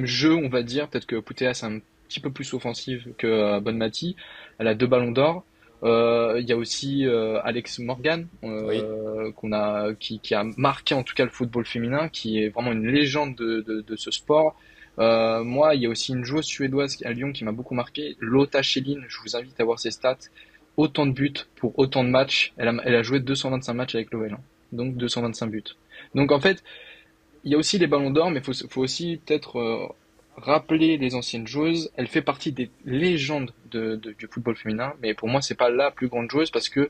jeu, on va dire. Peut-être que Putellas est un petit peu plus offensive que Bonmati. Elle a 2 ballons d'or. Il y a aussi Alex Morgan Oui. qui a marqué en tout cas le football féminin, qui est vraiment une légende de ce sport. Moi, il y a aussi une joueuse suédoise à Lyon qui m'a beaucoup marqué, Lotta Schelin. Je vous invite à voir ses stats. Autant de buts pour autant de matchs. Elle a joué 225 matchs avec l'OL, hein. Donc 225 buts. Donc en fait, il y a aussi les ballons d'or, mais faut aussi peut-être rappeler les anciennes joueuses. Elle fait partie des légendes du football féminin, mais pour moi, c'est pas la plus grande joueuse parce que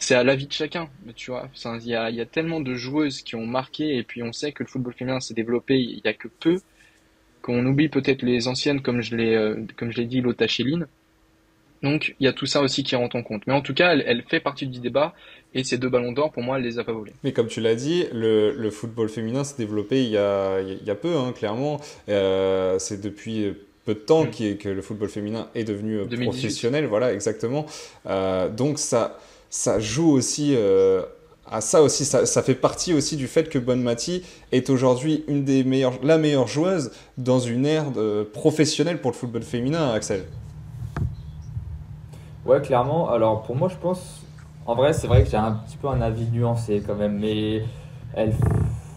c'est à l'avis de chacun, tu vois. Enfin, il y a tellement de joueuses qui ont marqué, et puis on sait que le football féminin s'est développé il y a que peu, qu'on oublie peut-être les anciennes, comme je l'ai dit, Lotta Schellin. Donc, il y a tout ça aussi qui rentre en compte. Mais en tout cas, elle fait partie du débat, et ces deux ballons d'or, pour moi, elle les a pas volés. Mais comme tu l'as dit, le football féminin s'est développé il y a peu, hein, clairement. C'est depuis peu de temps Hmm. que le football féminin est devenu 2018. professionnel, voilà, exactement. Donc ça joue aussi à ça aussi, ça fait partie aussi du fait que Bonmati est aujourd'hui la meilleure joueuse dans une ère professionnelle pour le football féminin, Axel. Ouais, clairement. Alors pour moi, je pense, en vrai, c'est vrai que j'ai un petit peu un avis nuancé quand même, mais elle,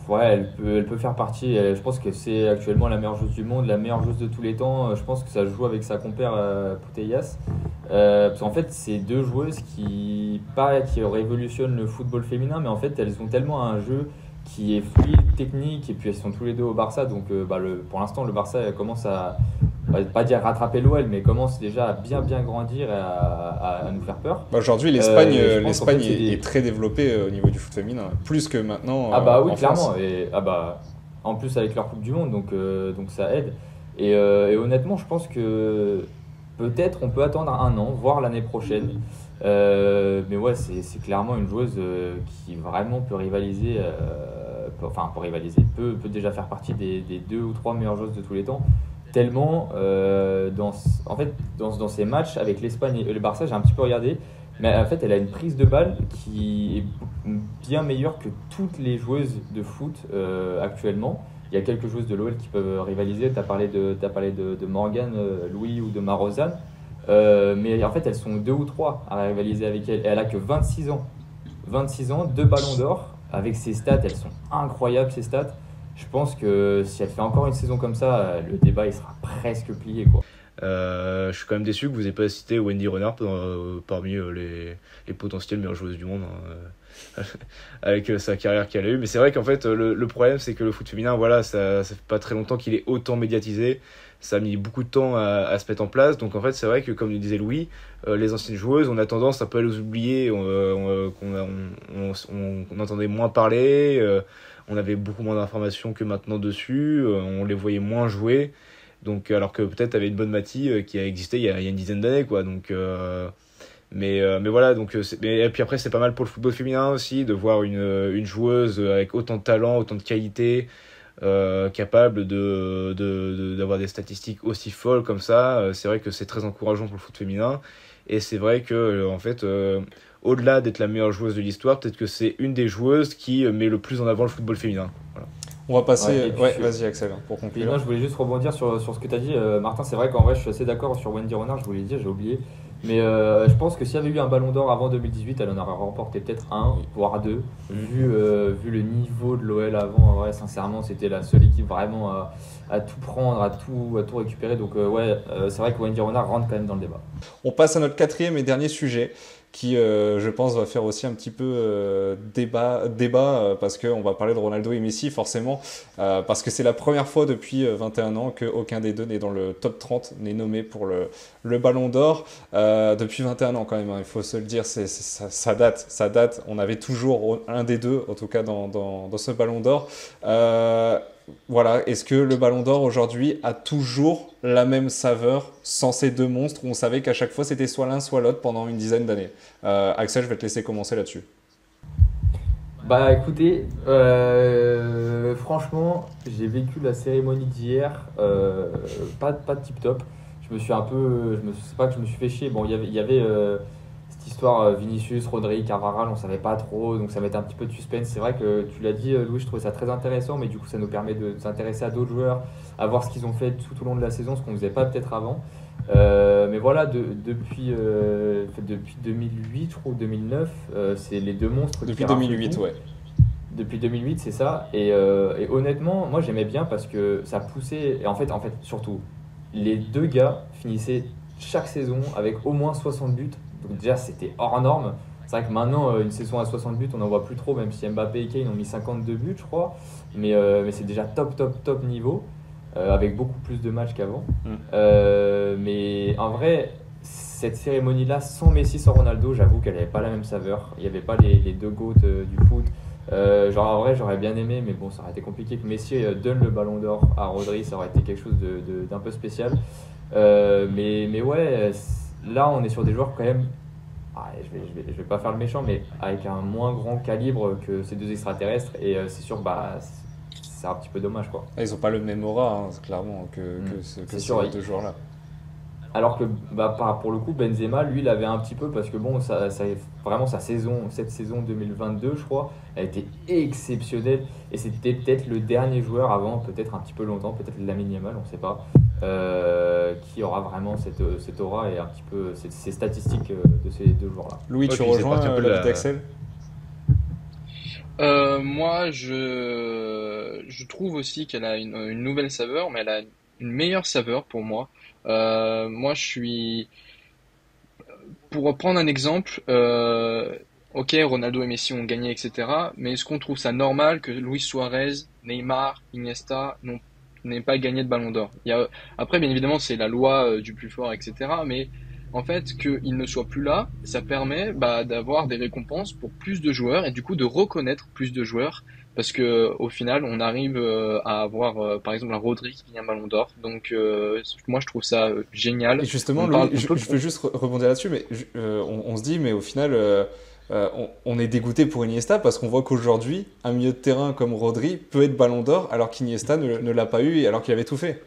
ouais, elle peut faire partie. Je pense que c'est actuellement la meilleure joueuse du monde, la meilleure joueuse de tous les temps. Je pense que ça joue avec sa compère Putellas. Parce qu'en fait, c'est deux joueuses pas qui révolutionnent le football féminin, mais en fait, elles ont tellement un jeu qui est fluide, technique, et puis elles sont tous les deux au Barça. Donc, pour l'instant, le Barça commence à, on va pas dire rattraper l'OL, mais commence déjà à bien grandir et à nous faire peur. Bah, aujourd'hui, Et je pense qu'en fait, Est très développée au niveau du foot féminin, plus que maintenant ah bah oui, en France. clairement. Et ah bah, en plus avec leur Coupe du Monde, donc ça aide. Et honnêtement, je pense que peut-être on peut attendre un an, voire l'année prochaine. Mais ouais, c'est clairement une joueuse qui vraiment peut rivaliser, enfin peut rivaliser, peut déjà faire partie des deux ou trois meilleures joueuses de tous les temps. Tellement, en fait, dans ces matchs avec l'Espagne et le Barça, j'ai un petit peu regardé, mais en fait, elle a une prise de balle qui est bien meilleure que toutes les joueuses de foot actuellement. Il y a quelques joueuses de l'OL qui peuvent rivaliser. T'as parlé de Morgan, Louis ou de Marozan. Mais en fait, elles sont deux ou trois à rivaliser avec elle. Et elle a que 26 ans. 26 ans, deux ballons d'or. Avec ses stats, elles sont incroyables, ces stats. Je pense que si elle fait encore une saison comme ça, le débat il sera presque plié, quoi. Je suis quand même déçu que vous n'ayez pas cité Wendy Renard parmi les potentielles meilleures joueuses du monde, hein, avec sa carrière qu'elle a eue. Mais c'est vrai qu'en fait, le problème, c'est que le foot féminin, voilà, ça fait pas très longtemps qu'il est autant médiatisé. Ça a mis beaucoup de temps à se mettre en place. Donc en fait, c'est vrai que, comme le disait Louis, les anciennes joueuses, on a tendance un peu à les oublier, qu'on entendait moins parler, on avait beaucoup moins d'informations que maintenant dessus, on les voyait moins jouer. Donc, alors que peut-être avait une bonne Mati qui a existé il y a une dizaine d'années, quoi. Donc, mais voilà. Donc, et puis après, c'est pas mal pour le football féminin aussi de voir une joueuse avec autant de talent, autant de qualité, capable d'avoir des statistiques aussi folles comme ça. C'est vrai que c'est très encourageant pour le foot féminin. Et c'est vrai que, en fait, au-delà d'être la meilleure joueuse de l'histoire, peut-être que c'est une des joueuses qui met le plus en avant le football féminin. Voilà. On va passer. Ouais, et puis, Ouais, vas-y, Axel, pour et non, conclure. je voulais juste rebondir sur ce que tu as dit, Martin. C'est vrai qu'en vrai, je suis assez d'accord sur Wendy Renard, je voulais le dire, j'ai oublié. Mais je pense que s'il y avait eu un ballon d'or avant 2018, elle en aurait remporté peut-être un, voire deux. Vu le niveau de l'OL avant, en vrai, sincèrement, c'était la seule équipe vraiment à tout prendre, à tout récupérer. Donc, c'est vrai que Wendy Renard rentre quand même dans le débat. On passe à notre quatrième et dernier sujet qui, je pense, va faire aussi un petit peu débat parce qu'on va parler de Ronaldo et Messi, forcément, parce que c'est la première fois depuis 21 ans qu'aucun des deux n'est dans le top 30, n'est nommé pour le Ballon d'Or. Depuis 21 ans, quand même, hein, il faut se le dire, ça date. On avait toujours un des deux, en tout cas, dans ce Ballon d'Or. Voilà, est-ce que le Ballon d'Or aujourd'hui a toujours la même saveur sans ces deux monstres où on savait qu'à chaque fois c'était soit l'un soit l'autre pendant une dizaine d'années? Axel, je vais te laisser commencer là-dessus. Bah écoutez, franchement, j'ai vécu la cérémonie d'hier, pas tip top. Je me suis un peu, c'est pas que je me suis fait chier. Bon, il y avait cette histoire Vinicius, Rodri, Carvajal, on savait pas trop, donc ça mettait un petit peu de suspense. C'est vrai que tu l'as dit, Louis, je trouvais ça très intéressant, mais du coup, ça nous permet de s'intéresser à d'autres joueurs, à voir ce qu'ils ont fait tout au long de la saison, ce qu'on faisait pas peut-être avant. Mais voilà, depuis 2008, je crois, ou 2009, c'est les deux monstres qui Depuis raflent 2008, tout. ouais. Depuis 2008, c'est ça. Et honnêtement, moi j'aimais bien parce que ça poussait. Et en fait, surtout, les deux gars finissaient chaque saison avec au moins 60 buts. Donc déjà, c'était hors norme. C'est vrai que maintenant, une saison à 60 buts, on n'en voit plus trop, même si Mbappé et Kane ont mis 52 buts, je crois. Mais c'est déjà top niveau, avec beaucoup plus de matchs qu'avant. Mm. Mais en vrai, cette cérémonie-là, sans Messi, sans Ronaldo, j'avoue qu'elle n'avait pas la même saveur. Il n'y avait pas les deux GOAT du foot. Genre en vrai, j'aurais bien aimé, mais bon, ça aurait été compliqué que Messi donne le ballon d'or à Rodri, ça aurait été quelque chose d'un peu spécial. Mais ouais, là, on est sur des joueurs quand même. Je vais pas faire le méchant, mais avec un moins grand calibre que ces deux extraterrestres, et c'est sûr, c'est un petit peu dommage, quoi. Ils ont pas le même aura, hein, clairement, que C'est ces sûr, deux joueurs-là. Alors que pour le coup, Benzema, lui, il avait un petit peu, parce que bon, vraiment cette saison 2022, je crois, a été exceptionnelle, et c'était peut-être le dernier joueur avant, peut-être un petit peu longtemps, peut-être Lamine Yamal, on sait pas, qui aura vraiment cette aura et un petit peu ces statistiques de ces deux joueurs-là. Louis, tu puis c'est rejoins parti un peu de l'avis la- d'Axel? Moi, je trouve aussi qu'elle a une nouvelle saveur, mais elle a une meilleure saveur pour moi. Moi, pour prendre un exemple, ok, Ronaldo et Messi ont gagné, etc. Mais est-ce qu'on trouve ça normal que Luis Suarez, Neymar, Iniesta n'aient pas gagné de Ballon d'Or? Après, bien évidemment, c'est la loi du plus fort, etc. Mais en fait, qu'ils ne soient plus là, ça permet d'avoir des récompenses pour plus de joueurs et du coup de reconnaître plus de joueurs. Parce que au final, on arrive à avoir, par exemple, un Rodri qui gagne un Ballon d'Or. Donc, moi, je trouve ça génial. Et justement, On Louis, parle, on peut, je veux juste rebondir là-dessus, mais on se dit, mais au final, on est dégoûté pour Iniesta parce qu'on voit qu'aujourd'hui, un milieu de terrain comme Rodri peut être Ballon d'Or alors qu'Iniesta ne l'a pas eu et alors qu'il avait tout fait.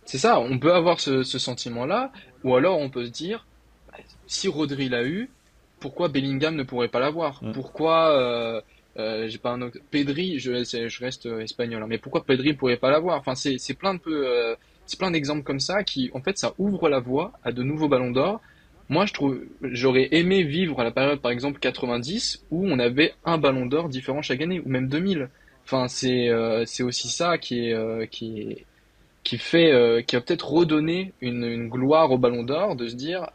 C'est ça, on peut avoir ce sentiment-là, ou alors on peut se dire, si Rodri l'a eu, pourquoi Bellingham ne pourrait pas l'avoir? Mm. Pourquoi, j'ai pas un autre, Pedri, je reste espagnol, hein, mais pourquoi Pedri pourrait pas l'avoir? Enfin, c'est plein d'exemples comme ça qui, en fait, ça ouvre la voie à de nouveaux ballons d'or. Moi, j'aurais aimé vivre à la période, par exemple, 90, où on avait un ballon d'or différent chaque année, ou même 2000. Enfin, c'est aussi ça qui va peut-être redonner une gloire au Ballon d'Or, de se dire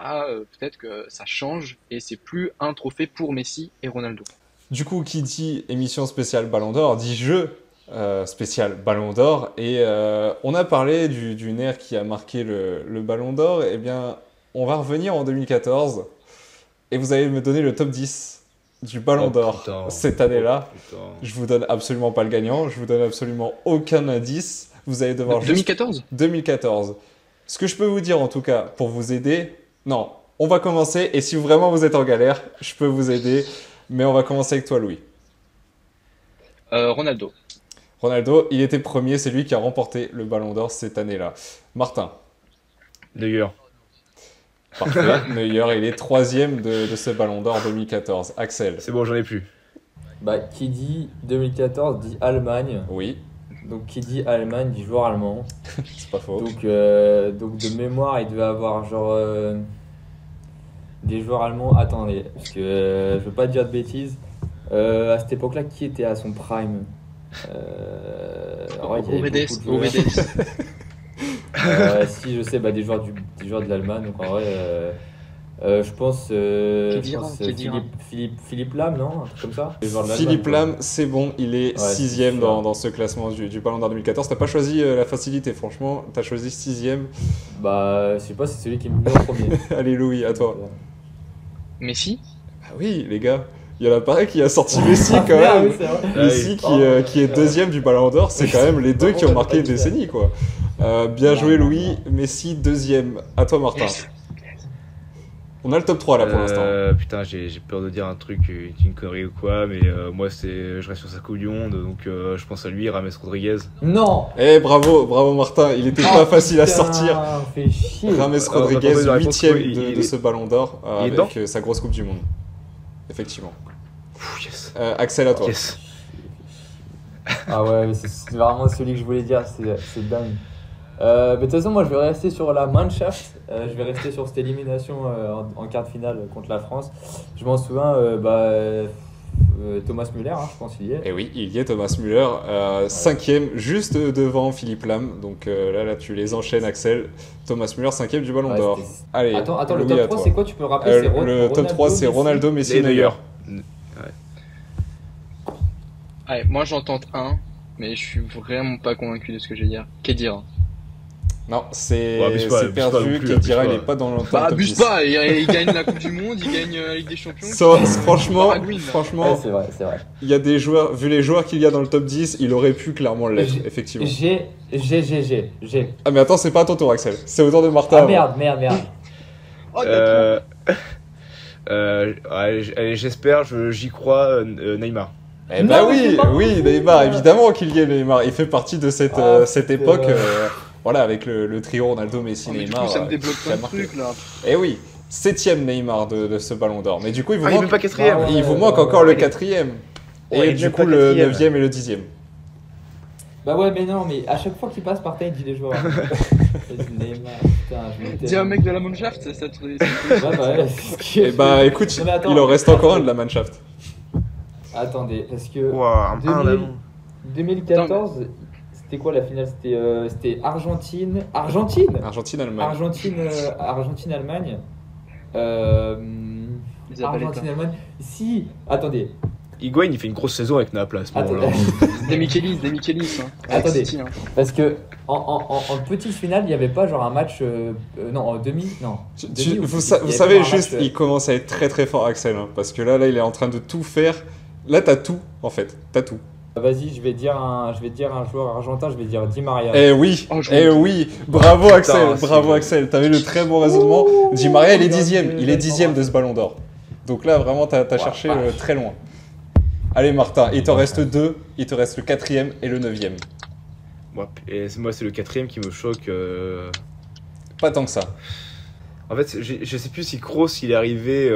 peut-être que ça change et c'est plus un trophée pour Messi et Ronaldo. Du coup, qui dit émission spéciale Ballon d'Or dit jeu spécial Ballon d'Or. Et on a parlé d'une ère qui a marqué le Ballon d'Or. Eh bien, on va revenir en 2014 et vous allez me donner le top 10 du Ballon Oh, d'Or putain. cette année-là. Oh, putain. Je vous donne absolument pas le gagnant, je vous donne absolument aucun indice. Vous allez devoir juste 2014? 2014. Ce que je peux vous dire en tout cas pour vous aider, non, on va commencer et si vraiment vous êtes en galère, je peux vous aider, mais on va commencer avec toi Louis. Ronaldo. Ronaldo, il était premier, c'est lui qui a remporté le Ballon d'Or cette année-là. Martin, D'ailleurs, parfait, Neuer, il est troisième de ce Ballon d'Or 2014. Axel, c'est bon, j'en ai plus. Qui dit 2014 dit Allemagne. oui, Donc qui dit Allemagne dit joueur allemand. c'est pas faux. Donc de mémoire, il devait avoir genre des joueurs allemands. Attendez, parce que je veux pas dire de bêtises. À cette époque-là, qui était à son prime? En vrai, il y avait beaucoup de joueurs. Si je sais, des joueurs de l'Allemagne. Donc en vrai, je pense, Philippe Lahm, non? Un truc comme ça? Les joueurs de l'Allemagne, Philippe quoi. Lam, c'est bon, il est Ouais, sixième c'est sûr. dans ce classement du Ballon d'Or 2014. T'as pas choisi la facilité, franchement, t'as choisi sixième. Je sais pas, c'est celui qui me vient en premier. Allez Louis, à toi. Messi? Ah oui, les gars, il y en a pareil qui a sorti Messi quand Ah même. oui, c'est vrai. Messi qui est deuxième du Ballon d'Or, c'est quand même les deux qui ont marqué une décennie, quoi. Bien joué Louis, Messi deuxième. À toi Martin. Yes. On a le top 3 là pour l'instant. Putain, j'ai peur de dire un truc, une connerie ou quoi, mais moi, je reste sur sa Coupe du Monde, donc je pense à lui, Rames Rodriguez. Non! Eh bravo Martin, il était pas facile à sortir. Fait chier. Rames on a Rodriguez, pas eu la réponse, huitième il de est- ce Ballon d'Or il est avec sa grosse Coupe du Monde. Effectivement. Pff, yes. Axel, à toi. Yes. Ah ouais, mais c'est vraiment celui que je voulais dire, c'est dingue. Mais de toute façon, moi je vais rester sur la Mannschaft, je vais rester sur cette élimination en quart de finale contre la France. Je m'en souviens, Thomas Müller, je pense qu'il y est. Et oui, il y est Thomas Müller, cinquième, juste devant Philippe Lam. Donc là, tu les enchaînes, Axel. Thomas Müller, cinquième du Ballon Ouais, d'Or. c'était- Allez, Attends, le Louis, top à 3 toi. c'est quoi? Tu peux me rappeler? C'est Le top 3, c'est Ronaldo, Messi, Et Neuer. Neuer. Allez, moi j'en tente un, mais je suis vraiment pas convaincu de ce que je vais dire. Khedira. Non, c'est Ouais, abuse pas perdu. non plus, Kedira, abuse il pas. est pas dans le top Bah, abuse 10. pas, il gagne la Coupe du Monde, il gagne la Ligue des Champions. Franchement, Paraguay, là. Ouais, franchement, c'est vrai, c'est vrai. il y a des joueurs, vu les joueurs qu'il y a dans le top 10, il aurait pu clairement l'être, J'ai- effectivement. J'ai. Ah, mais attends, c'est pas à ton tour, Axel. C'est au tour de Martin. Ah avant. merde. Oh, Euh, allez, j'espère, j'y crois, Neymar. Eh bah Non, mais oui, c'est pas oui, possible. Neymar, évidemment qu'il y est Neymar. Il fait partie de cette, Ah, cette putain. époque, voilà, avec le trio Ronaldo, Messi, Oh, mais du Neymar. coup, ça me débloque qui a plein de marqué. trucs là. Eh oui, 7ème Neymar de ce Ballon d'Or. Mais du coup, il vous Ah, il est manque, même pas quatrième. Ah ouais. il vous manque encore le il est- 4ème. Ouais, il Et est du même coup, pas le quatrième. 9ème et le 10ème. Bah ouais, mais non, mais à chaque fois qu'il passe par terre, il dit les joueurs. Neymar, putain, je me Dis un mec de la Mannschaft, ça te. Ouais, bah ouais, c'est ce qui- Eh bah écoute, Non, mais attends, il en reste encore un de la Mannschaft. Attendez, parce que Ouah, 2000 2014, c'était quoi la finale? C'était Argentine. Argentine-Allemagne. Argentine-Allemagne. Zabaleta. Argentine-Allemagne. Si, attendez. Higuain, il fait une grosse saison avec Naples à ce Attends- moment-là. Des Michelis, hein. Avec Attendez. City, hein. Parce que en petite finale, il n'y avait pas genre un match. Non, en demi. Non. Demi ou Vous petite, il y avait savez pas un juste, match, il commence à être très très fort, Axel. Hein, parce que là, il est en train de tout faire. Là, t'as tout, en fait. T'as tout. Vas-y, je vais dire un joueur argentin, je vais dire Di Maria. Eh oui, Oh, je eh vois. oui. Bravo, Putain, Axel. c'est Bravo, vrai. Axel. T'as eu le très bon raisonnement. Di Maria, il est bien 10ème. vu, Il est bien 10ème de ce Ballon d'Or. Donc là, vraiment, t'as Ouais, cherché vache. très loin. Allez, Martin, il t'en reste 2. Il te reste le 4ème et le 9ème. Moi, c'est le 4ème qui me choque. Pas tant que ça. En fait, je sais plus si Kroos il est arrivé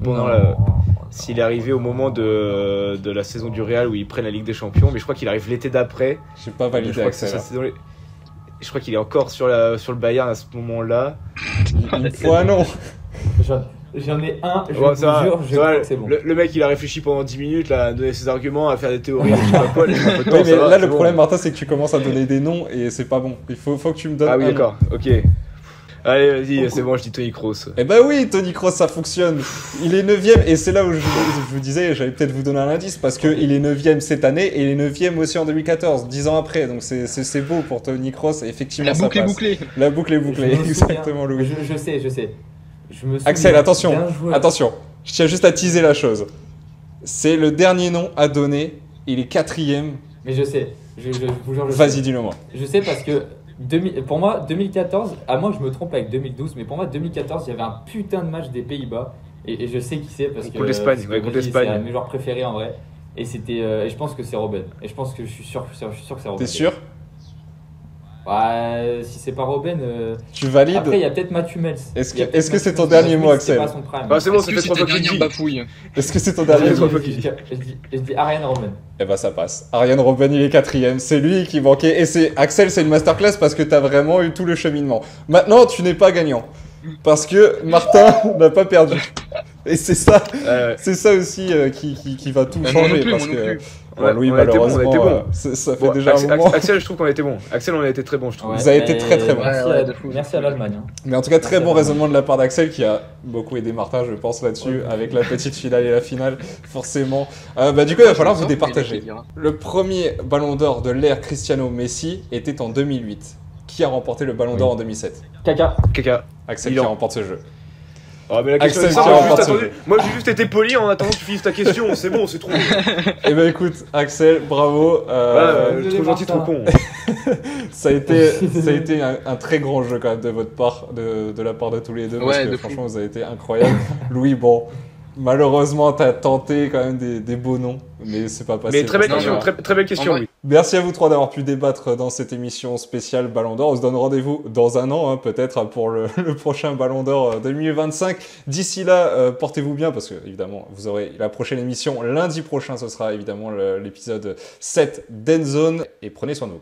pendant Non, la. non, S'il est arrivé au moment de la saison du Real où ils prennent la Ligue des Champions, mais je crois qu'il arrive l'été d'après. J'ai pas Je validé, crois que c'est Axel. sa saison. Je crois qu'il est encore sur le Bayern à ce moment-là. Il me faut un nom. J'en ai un, je Ouais, vous ça va, jure, ça je va, crois que c'est bon. le mec il a réfléchi pendant 10 minutes là, à donner ses arguments, à faire des théories, je sais pas quoi, laisse un peu de temps, Oui, mais ça va, là, c'est le bon. problème, Martin, c'est que tu commences à donner des noms et c'est pas bon. Il faut que tu me donnes Ah oui, un nom. d'accord, ok. Allez, vas-y, c'est bon, je dis Toni Kroos. Eh ben oui, Toni Kroos, ça fonctionne. Il est 9ème et c'est là où je vous disais, j'allais peut-être vous donner un indice parce qu'il est 9ème cette année et il est 9ème aussi en 2014, 10 ans après. Donc c'est beau pour Toni Kroos et effectivement La ça boucle est passe. bouclée. La boucle est bouclée, Je me souviens- exactement Louis. Je sais. Je me souviens Axel, attention, d'un joueur- attention. Je tiens juste à teaser la chose. C'est le dernier nom à donner, il est 4ème. Mais je sais, je vous jure, je Vas-y, sais. dis-le moi. Je sais parce que pour moi, 2014, à moins que je me trompe avec 2012, mais pour moi, 2014, il y avait un putain de match des Pays-Bas. Et je sais qui c'est parce que. Contre l'Espagne, parce que ouais, contre vas-y, l'Espagne. C'est un de mes joueurs préférés en vrai. Et c'était. Et je pense que c'est Robben. Et je pense que je suis sûr que c'est Robben. T'es sûr? Ouais, si c'est pas Robben. Tu valides? Après, il y a peut-être Mathieu Mels. Est-ce que- Il y a peut-être est-ce que c'est Mathieu ton Mels. dernier Mathieu mot, Mels, c'était Axel? pas son prime. Bah c'est bon, Est-ce ça que fait c'est 3 ta fois qu'il dernière dit. bafouille? Est-ce que c'est ton Je dernier Allez, mot? dis Ariane Robben. Eh ben ça passe. Ariane Robben, il est 4ème. C'est lui qui manquait. Et c'est Axel, c'est une masterclass parce que t'as vraiment eu tout le cheminement. Maintenant, tu n'es pas gagnant. Parce que Martin n'a pas perdu. Et c'est ça aussi qui va tout Bah, moi non changer. plus, parce moi non que plus. bon, Louis, on a été bon, malheureusement, on a été bon. ça fait Bon, déjà un moment. Axel, je trouve qu'on a été bon. Axel, on a été très bon, je trouve. Vous avez été très, très bon. Merci, Ouais, de fou. merci à l'Allemagne. Hein. Mais en tout cas, très Merci bon à vous. raisonnement de la part d'Axel qui a beaucoup aidé Martin, je pense, là-dessus, avec la petite finale et la finale, forcément. Du coup, il va falloir vous départager. Le premier ballon d'or de l'ère Cristiano Messi était en 2008. Qui a remporté le ballon d'or en 2007? Caca. Caca. Axel Milan. qui remporte ce jeu. Ah, mais la question Axel est simple, qui moi, j'ai remporte juste ce attendu. jeu. Moi j'ai juste été poli en attendant que tu finisses ta question, c'est bon, c'est trop. Eh ben écoute, Axel, bravo. Désolé, Trop gentil, trop Martin. con. Ça a été un très grand jeu quand même de votre part, de la part de tous les deux, parce Ouais, que de franchement fou. vous avez été incroyables. Louis, bon, malheureusement t'as tenté quand même des beaux noms, mais c'est pas passé. Mais très belle parce que- question, très belle question, En vrai. oui. Merci à vous trois d'avoir pu débattre dans cette émission spéciale Ballon d'Or. On se donne rendez-vous dans un an, hein, peut-être, pour le prochain Ballon d'Or 2025. D'ici là, portez-vous bien, parce que, évidemment, vous aurez la prochaine émission lundi prochain. Ce sera évidemment l'épisode 7 d'Endzone. Et prenez soin de vous.